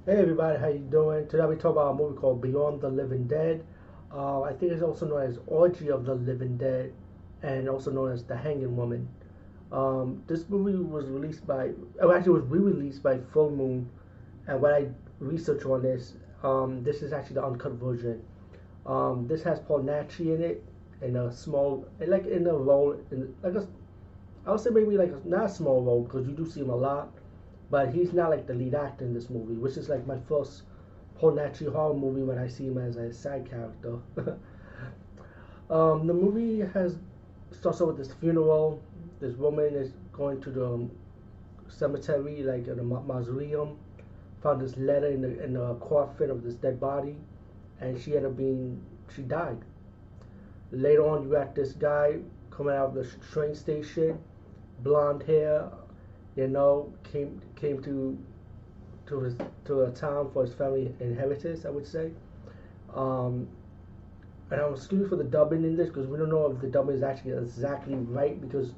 Hey everybody, how you doing? Today we talk about a movie called Beyond the Living Dead. I think it's also known as Orgy of the Living Dead, and also known as The Hanging Woman. This movie was released by, oh, actually, it was re-released by Full Moon. And when I researched on this is actually the uncut version. This has Paul Natchi in it, in a small, like in a role, I would say maybe like not a small role because you do see him a lot, but he's not like the lead actor in this movie, which is like my first Paul Natchi horror movie when I see him as a side character. The movie has starts out with this funeral. This woman is going to the cemetery, like in a mausoleum, found this letter in the coffin of this dead body, and she died. Later on, you got this guy coming out of the train station, blonde hair, came to his to a town for his family inheritance, I would say. Um, and I'm excuse me for the dubbing in this because we don't know if the dubbing is actually exactly right because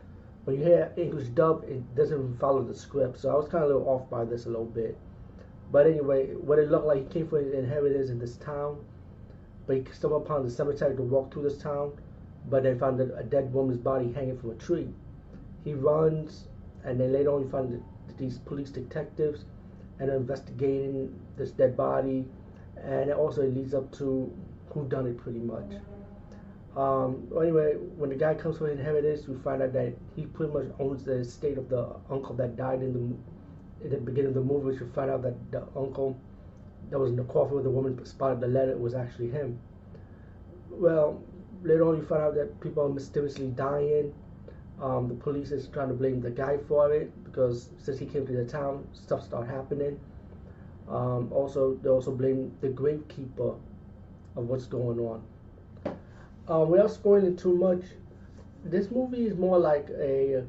when you hear English dub, it doesn't follow the script. So I was kind of a little off by this a little bit. But anyway, what it looked like, he came for his inheritance in this town, but he stumbled upon the cemetery to walk through this town, but then found a dead woman's body hanging from a tree. He runs, and then later on, you find these police detectives and are investigating this dead body, and it also leads up to who done it pretty much. Well, anyway, when the guy comes for inheritance, we find out that he pretty much owns the estate of the uncle that died in the beginning of the movie. Which we find out that the uncle that was in the coffin with the woman spotted the letter was actually him. Well, later on, you find out that people are mysteriously dying. The police is trying to blame the guy for it because since he came to the town, stuff started happening. Also, they also blame the gravekeeper of what's going on. Without spoiling too much, this movie is more like a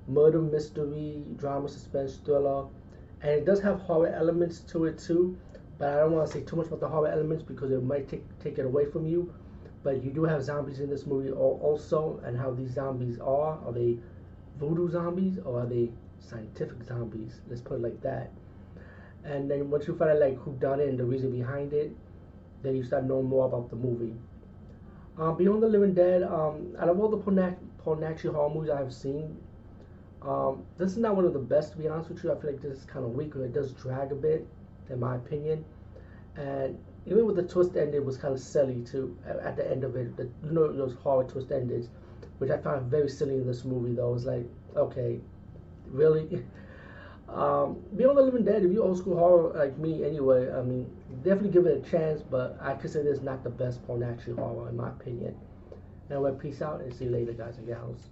murder mystery, drama, suspense, thriller, and it does have horror elements to it too. But I don't want to say too much about the horror elements because it might take it away from you. But you do have zombies in this movie also, and how these zombies are. Are they voodoo zombies or are they scientific zombies? Let's put it like that. And then once you find out like who done it and the reason behind it, then you start knowing more about the movie. Beyond the Living Dead, out of all the Paul Natchi horror movies I've seen, this is not one of the best to be honest with you. I feel like this is kind of weak and it does drag a bit, in my opinion. And even with the twist ending was kind of silly too. At the end of it, those horror twist endings, which I found very silly in this movie. Though, it was like, okay, really. Beyond the Living Dead, if you old school horror like me, anyway, I mean, definitely give it a chance. But I consider this not the best Paul Natchi horror in my opinion. Anyway, peace out and see you later, guys and gals.